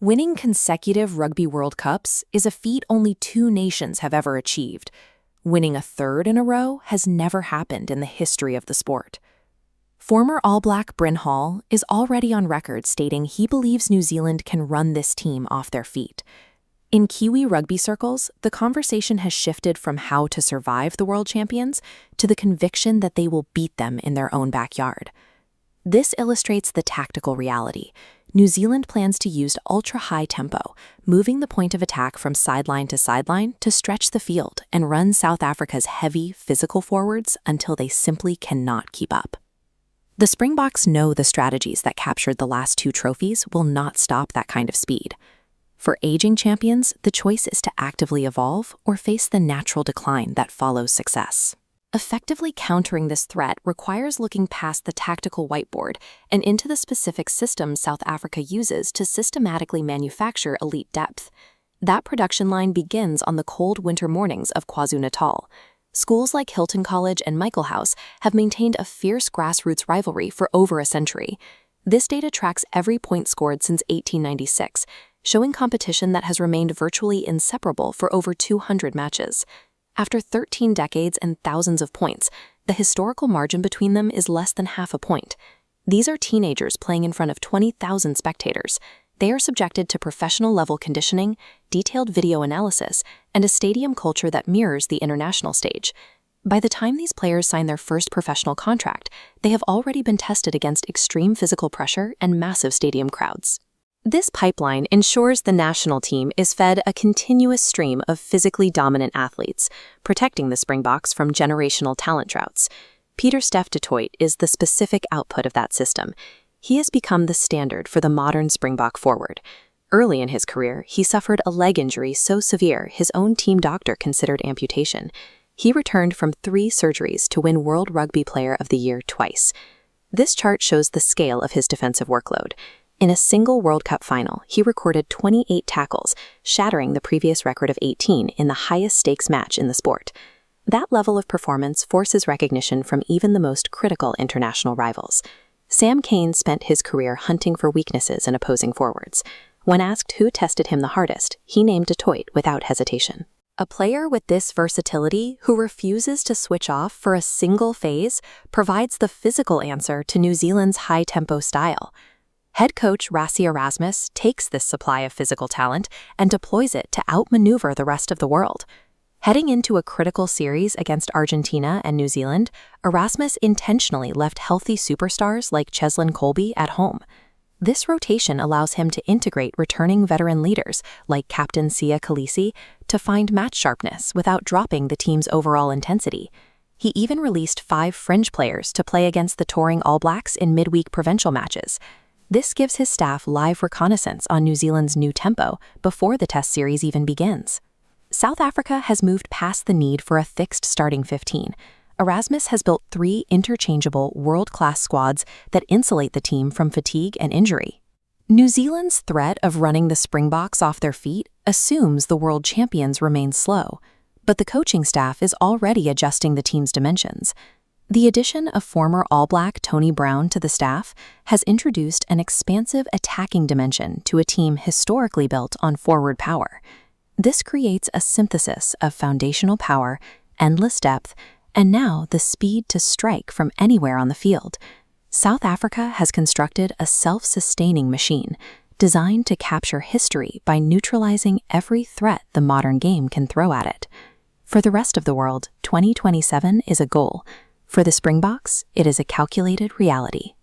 Winning consecutive Rugby World Cups is a feat only 2 nations have ever achieved. Winning a third in a row has never happened in the history of the sport. Former All Black Bryn Hall is already on record stating he believes New Zealand can run this team off their feet. In Kiwi rugby circles, the conversation has shifted from how to survive the world champions to the conviction that they will beat them in their own backyard. This illustrates the tactical reality. New Zealand plans to use ultra-high tempo, moving the point of attack from sideline to stretch the field and run South Africa's heavy, physical forwards until they simply cannot keep up. The Springboks know the strategies that captured the last 2 trophies will not stop that kind of speed. For aging champions, the choice is to actively evolve or face the natural decline that follows success. Effectively countering this threat requires looking past the tactical whiteboard and into the specific systems South Africa uses to systematically manufacture elite depth. That production line begins on the cold winter mornings of KwaZulu-Natal. Schools like Hilton College and Michael House have maintained a fierce grassroots rivalry for over a century. This data tracks every point scored since 1896, showing competition that has remained virtually inseparable for over 200 matches. After 13 decades and thousands of points, the historical margin between them is less than half a point. These are teenagers playing in front of 20,000 spectators. They are subjected to professional-level conditioning, detailed video analysis, and a stadium culture that mirrors the international stage. By the time these players sign their first professional contract, they have already been tested against extreme physical pressure and massive stadium crowds. This pipeline ensures the national team is fed a continuous stream of physically dominant athletes, protecting the Springboks from generational talent droughts. Pieter-Steph du Toit is the specific output of that system. He has become the standard for the modern Springbok forward. Early in his career, he suffered a leg injury so severe his own team doctor considered amputation. He returned from 3 surgeries to win World Rugby Player of the Year twice. This chart shows the scale of his defensive workload. In a single World Cup final, he recorded 28 tackles, shattering the previous record of 18 in the highest stakes match in the sport. That level of performance forces recognition from even the most critical international rivals. Sam Cane spent his career hunting for weaknesses in opposing forwards. When asked who tested him the hardest, he named du Toit without hesitation. A player with this versatility who refuses to switch off for a single phase provides the physical answer to New Zealand's high-tempo style. Head coach Rassie Erasmus takes this supply of physical talent and deploys it to outmaneuver the rest of the world. Heading into a critical series against Argentina and New Zealand, Erasmus intentionally left healthy superstars like Cheslin Kolbe at home. This rotation allows him to integrate returning veteran leaders like Captain Siya Kolisi to find match sharpness without dropping the team's overall intensity. He even released 5 fringe players to play against the touring Allblacks in midweek provincial matches. This gives his staff live reconnaissance on New Zealand's new tempo before the test series even begins. South Africa has moved past the need for a fixed starting 15. Erasmus has built 3 interchangeable world-class squads that insulate the team from fatigue and injury. New Zealand's threat of running the Springboks off their feet assumes the world champions remain slow, but the coaching staff is already adjusting the team's dimensions. The addition of former All Black Tony Brown to the staff has introduced an expansive attacking dimension to a team historically built on forward power. This creates a synthesis of foundational power, endless depth, and now the speed to strike from anywhere on the field. South Africa has constructed a self-sustaining machine designed to capture history by neutralizing every threat the modern game can throw at it. For the rest of the world, 2027 is a goal. For the Springboks, it is a calculated reality.